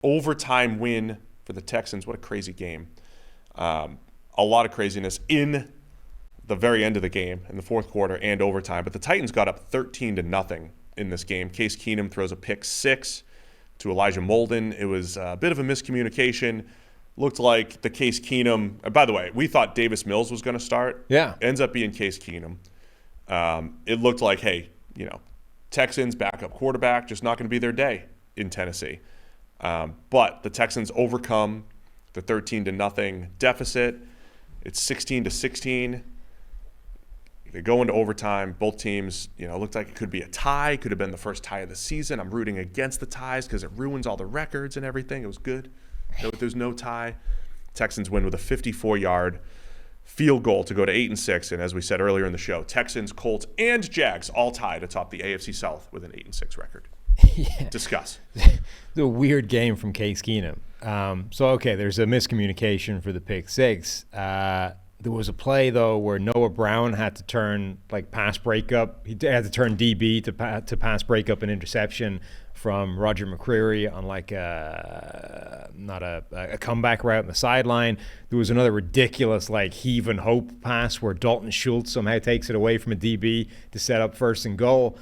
overtime win for the Texans. What a crazy game. A lot of craziness in the very end of the game, in the fourth quarter and overtime. But the Titans got up 13-0 in this game. Case Keenum throws a pick six to Elijah Molden. It was a bit of a miscommunication. Looked like the Case Keenum. By the way, we thought Davis Mills was going to start. Yeah. Ends up being Case Keenum. It looked like, hey, Texans backup quarterback, just not going to be their day in Tennessee. But the Texans overcome the 13-0 deficit. It's 16-16. They go into overtime. Both teams, looked like it could be a tie. Could have been the first tie of the season. I'm rooting against the ties because it ruins all the records and everything. It was good. There's no tie. Texans win with a 54-yard field goal to go to 8-6. And as we said earlier in the show, Texans, Colts, and Jags all tied atop the AFC South with an 8-6 record. Yeah. Discuss. The weird game from Case Keenum. There's a miscommunication for the pick six. There was a play, though, where Noah Brown had to turn pass breakup. He had to turn DB to pass breakup an interception from Roger McCreary on not a comeback route on the sideline. There was another ridiculous heave and hope pass where Dalton Schultz somehow takes it away from a DB to set up first and goal.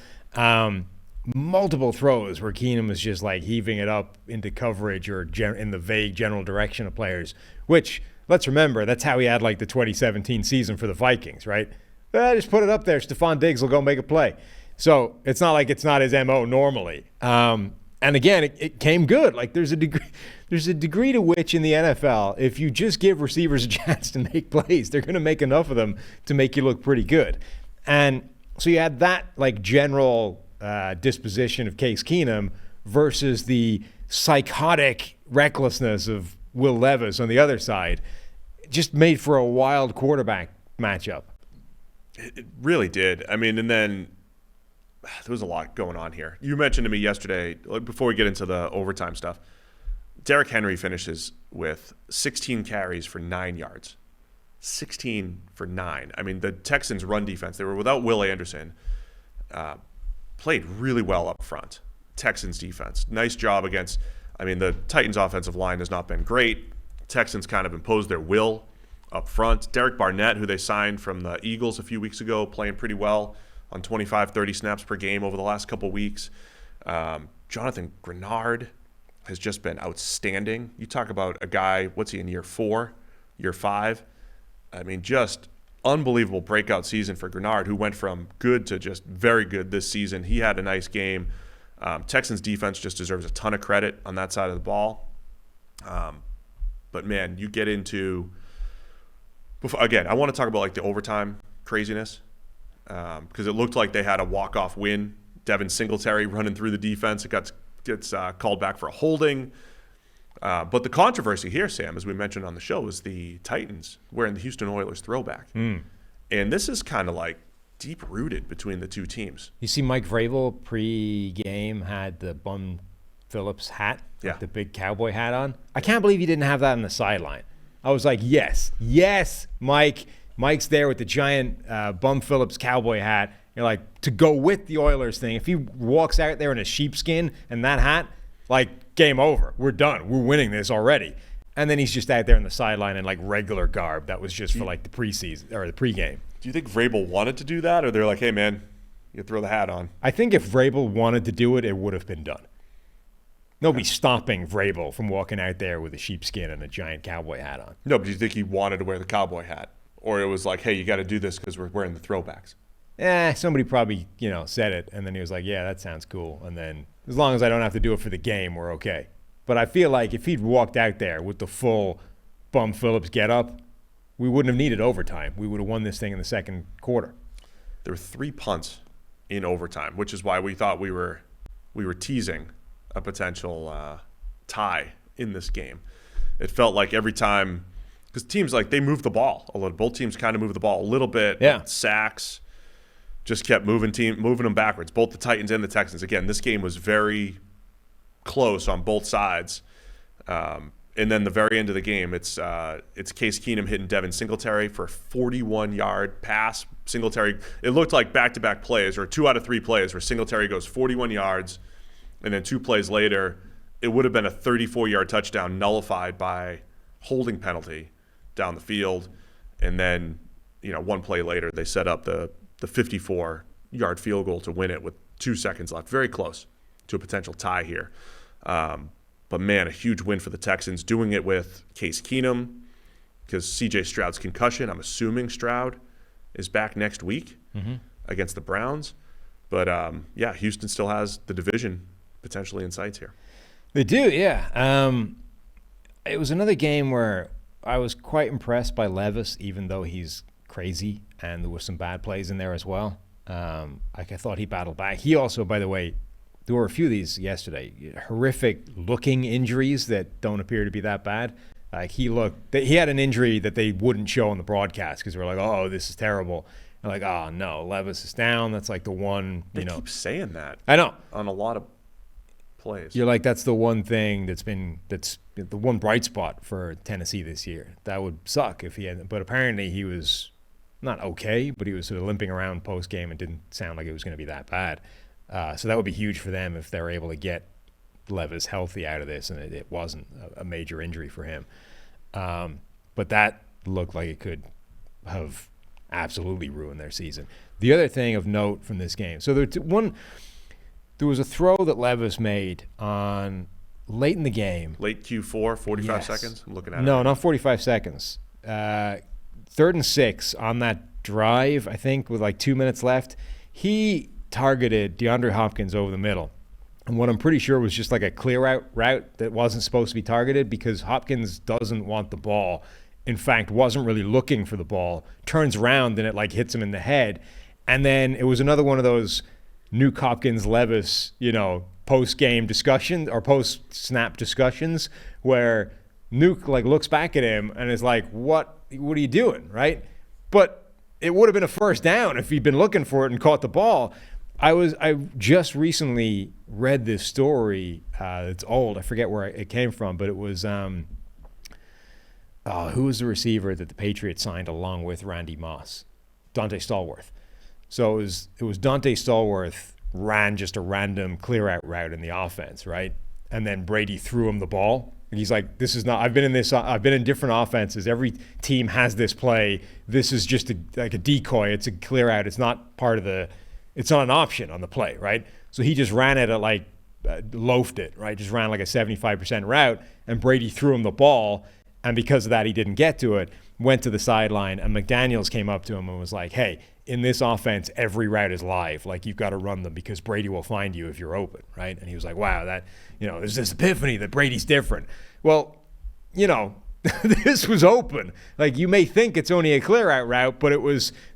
Multiple throws where Keenum is just heaving it up into coverage or in the vague general direction of players, which, let's remember, that's how he had the 2017 season for the Vikings, right? Just put it up there. Stephon Diggs will go make a play. So it's not like it's not his MO normally. And again, it came good. There's a degree to which in the NFL, if you just give receivers a chance to make plays, they're going to make enough of them to make you look pretty good. And so you had that general disposition of Case Keenum versus the psychotic recklessness of Will Levis on the other side. Just made for a wild quarterback matchup. It really did. I mean, and then there was a lot going on here. You mentioned to me yesterday, before we get into the overtime stuff, Derrick Henry finishes with 16 carries for 9 yards. 16 for 9. I mean, the Texans' run defense, they were without Will Anderson, played really well up front. Texans' defense. Nice job against, the Titans' offensive line has not been great. Texans kind of imposed their will up front. Derek Barnett, who they signed from the Eagles a few weeks ago, playing pretty well on 25, 30 snaps per game over the last couple weeks. Jonathan Grenard has just been outstanding. You talk about a guy, what's he in year 4, year 5? Just unbelievable breakout season for Grenard, who went from good to just very good this season. He had a nice game. Texans defense just deserves a ton of credit on that side of the ball. But man, you get into, again, I want to talk about the overtime craziness because it looked like they had a walk-off win. Devin Singletary running through the defense. It gets called back for a holding. But the controversy here, Sam, as we mentioned on the show, is the Titans wearing the Houston Oilers throwback. And this is kind of deep-rooted between the two teams. You see Mike Vrabel pre-game had the Bum Phillips hat, the big cowboy hat on. I can't believe he didn't have that on the sideline. I was like, yes, Mike. Mike's there with the giant Bum Phillips cowboy hat. You're to go with the Oilers thing. If he walks out there in a sheepskin and that hat, game over. We're done. We're winning this already. And then he's just out there on the sideline in regular garb. That was just for the preseason or the pregame. Do you think Vrabel wanted to do that, or they're hey man, you throw the hat on? I think if Vrabel wanted to do it, it would have been done. Nobody's stopping Vrabel from walking out there with a sheepskin and a giant cowboy hat on. No, but do you think he wanted to wear the cowboy hat? Or it was hey, you got to do this because we're wearing the throwbacks? Somebody probably, said it, and then he was yeah, that sounds cool. And then as long as I don't have to do it for the game, we're okay. But I feel if he'd walked out there with the full Bum Phillips getup, we wouldn't have needed overtime. We would have won this thing in the second quarter. There were 3 punts in overtime, which is why we thought we were teasing a potential tie in this game. It felt like every time, because teams they move the ball a little. Both teams kind of move the ball a little bit. Yeah. Sacks just kept moving them backwards. Both the Titans and the Texans. Again, this game was very close on both sides. And then the very end of the game, it's Case Keenum hitting Devin Singletary for a 41-yard pass. Singletary, it looked like back-to-back plays or 2 out of 3 plays where Singletary goes 41 yards, and then 2 plays later, it would have been a 34-yard touchdown nullified by holding penalty down the field. And then, one play later, they set up the 54-yard field goal to win it with 2 seconds left. Very close to a potential tie here. But, man, a huge win for the Texans, doing it with Case Keenum because C.J. Stroud's concussion. I'm assuming Stroud is back next week against the Browns. But, Houston still has the division potentially in sights here. They do, yeah. It was another game where I was quite impressed by Levis, even though he's crazy, and there were some bad plays in there as well. I thought he battled back. He also, by the way, there were a few of these yesterday, horrific-looking injuries that don't appear to be that bad. He had an injury that they wouldn't show on the broadcast because they were like, oh, this is terrible. And like, oh, no, Levis is down. That's like the one, They keep saying that. I know. On a lot of plays. You're like, that's the one thing that's the one bright spot for Tennessee this year. That would suck if he hadn't. But apparently he was not okay, but he was sort of limping around post-game and didn't sound like it was going to be that bad. So that would be huge for them if they're able to get Levis healthy out of this, and it wasn't a major injury for him. But that looked like it could have absolutely ruined their season. The other thing of note from this game, so there was a throw that Levis made on late in the game. Late Q4, 45 seconds? I'm looking at it. No, not 45 seconds. 3rd and 6 on that drive, I think, with like 2 minutes left. He targeted DeAndre Hopkins over the middle. And what I'm pretty sure was just like a clear out route that wasn't supposed to be targeted because Hopkins doesn't want the ball. In fact, wasn't really looking for the ball. Turns around and it like hits him in the head. And then it was another one of those Nuke Hopkins-Levis, post-game discussion or post-snap discussions where Nuke like looks back at him and is like, what are you doing, right? But it would have been a first down if he'd been looking for it and caught the ball. I just recently read this story. It's old. I forget where it came from, but it was who was the receiver that the Patriots signed along with Randy Moss? Dante Stallworth. So it was Dante Stallworth ran just a random clear out route in the offense, right? And then Brady threw him the ball. And he's like, this is not, I've been in different offenses. Every team has this play. This is just like a decoy. It's a clear out. It's not it's not an option on the play, right? So he just ran it at loafed it, right? Just ran like a 75% route, and Brady threw him the ball, and because of that, he didn't get to it, went to the sideline, and McDaniels came up to him and was like, hey, in this offense, every route is live. Like, you've got to run them because Brady will find you if you're open, right? And he was like, wow, that, there's this epiphany that Brady's different. Well, this was open. Like, you may think it's only a clear out route, but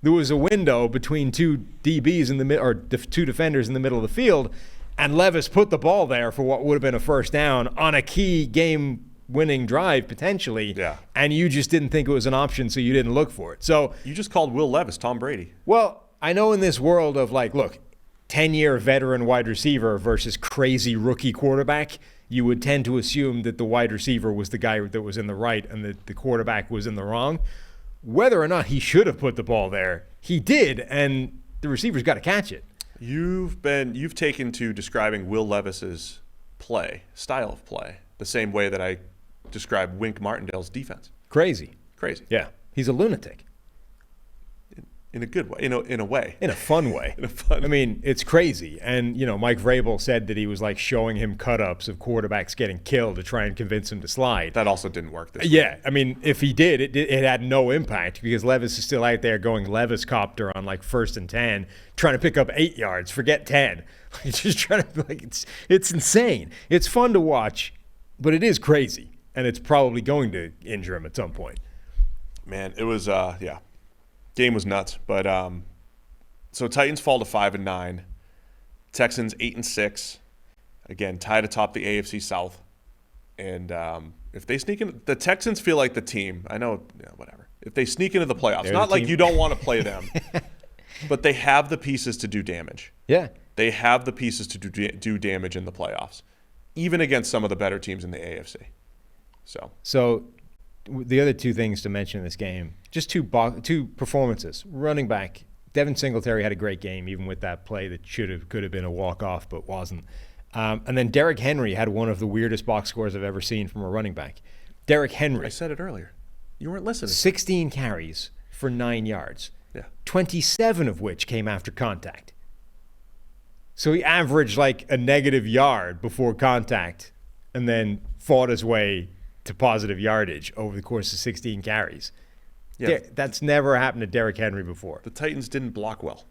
there was a window between two DBs in the middle, or two defenders in the middle of the field, and Levis put the ball there for what would have been a first down on a key game-winning drive potentially. Yeah. And you just didn't think it was an option, so you didn't look for it. So you just called Will Levis Tom Brady. Well, I know in this world of like, look, 10-year veteran wide receiver versus crazy rookie quarterback, you would tend to assume that the wide receiver was the guy that was in the right and that the quarterback was in the wrong. Whether or not he should have put the ball there, he did, and the receiver's got to catch it. You've taken to describing Will Levis's style of play, the same way that I describe Wink Martindale's defense. Crazy. Yeah. He's a lunatic. In a good way, in a way. In a fun way. I mean, it's crazy. And, Mike Vrabel said that he was like showing him cut-ups of quarterbacks getting killed to try and convince him to slide. That also didn't work this Yeah. I mean, if he did, it had no impact because Levis is still out there going Levis copter on like 1st and 10, trying to pick up 8 yards, forget 10. He's just trying to, it's insane. It's fun to watch, but it is crazy. And it's probably going to injure him at some point. Man, it was, game was nuts, but so Titans fall to 5-9, Texans 8-6, again tied atop the AFC South, and if they sneak in, the Texans feel like the team. I know, whatever. If they sneak into the playoffs, not like you don't want to play them, but they have the pieces to do damage. Yeah, they have the pieces to do damage in the playoffs, even against some of the better teams in the AFC. So. The other two things to mention in this game, just two performances. Running back, Devin Singletary had a great game, even with that play that could have been a walk-off but wasn't. And then Derrick Henry had one of the weirdest box scores I've ever seen from a running back. Derrick Henry. I said it earlier. You weren't listening. 16 carries for 9 yards. Yeah. 27 of which came after contact. So he averaged like a negative yard before contact and then fought his way to positive yardage over the course of 16 carries. Yeah. That's never happened to Derrick Henry before. The Titans didn't block well.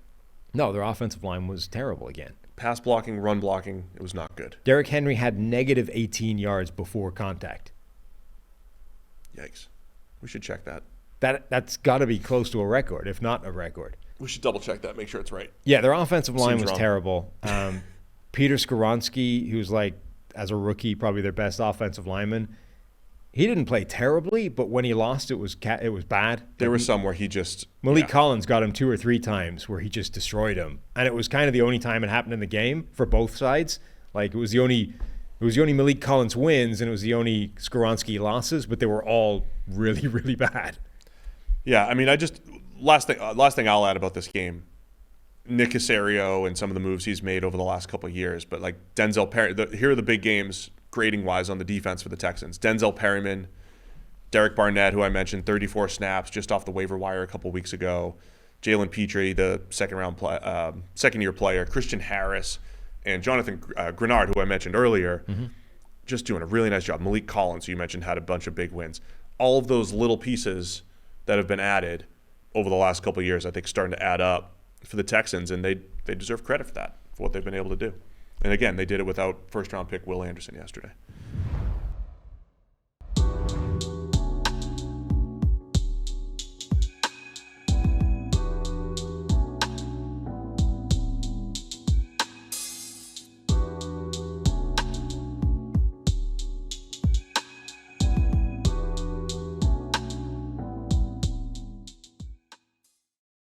No, their offensive line was terrible again. Pass blocking, run blocking, it was not good. Derrick Henry had negative 18 yards before contact. Yikes. We should check that. That's got to be close to a record, if not a record. We should double check that, make sure it's right. Yeah, their offensive line Seems was wrong. terrible. Peter Skoronski, who's like, as a rookie, probably their best offensive lineman, he didn't play terribly, but when he lost, it was bad. There were some where he just... Malik Collins got him 2 or 3 times where he just destroyed him. And it was kind of the only time it happened in the game for both sides. Like, it was the only Malik Collins wins and it was the only Skoronski losses, but they were all really, really bad. Yeah, I mean, last thing I'll add about this game, Nick Caserio and some of the moves he's made over the last couple of years, but like Denzel Perry, here are the big games grading-wise on the defense for the Texans. Denzel Perryman, Derek Barnett, who I mentioned, 34 snaps just off the waiver wire a couple weeks ago. Jalen Petrie, the second-year player. Christian Harris and Jonathan Grenard, who I mentioned earlier, just doing a really nice job. Malik Collins, who you mentioned, had a bunch of big wins. All of those little pieces that have been added over the last couple of years, I think, starting to add up for the Texans, and they deserve credit for that, for what they've been able to do. And again, they did it without first-round pick Will Anderson yesterday.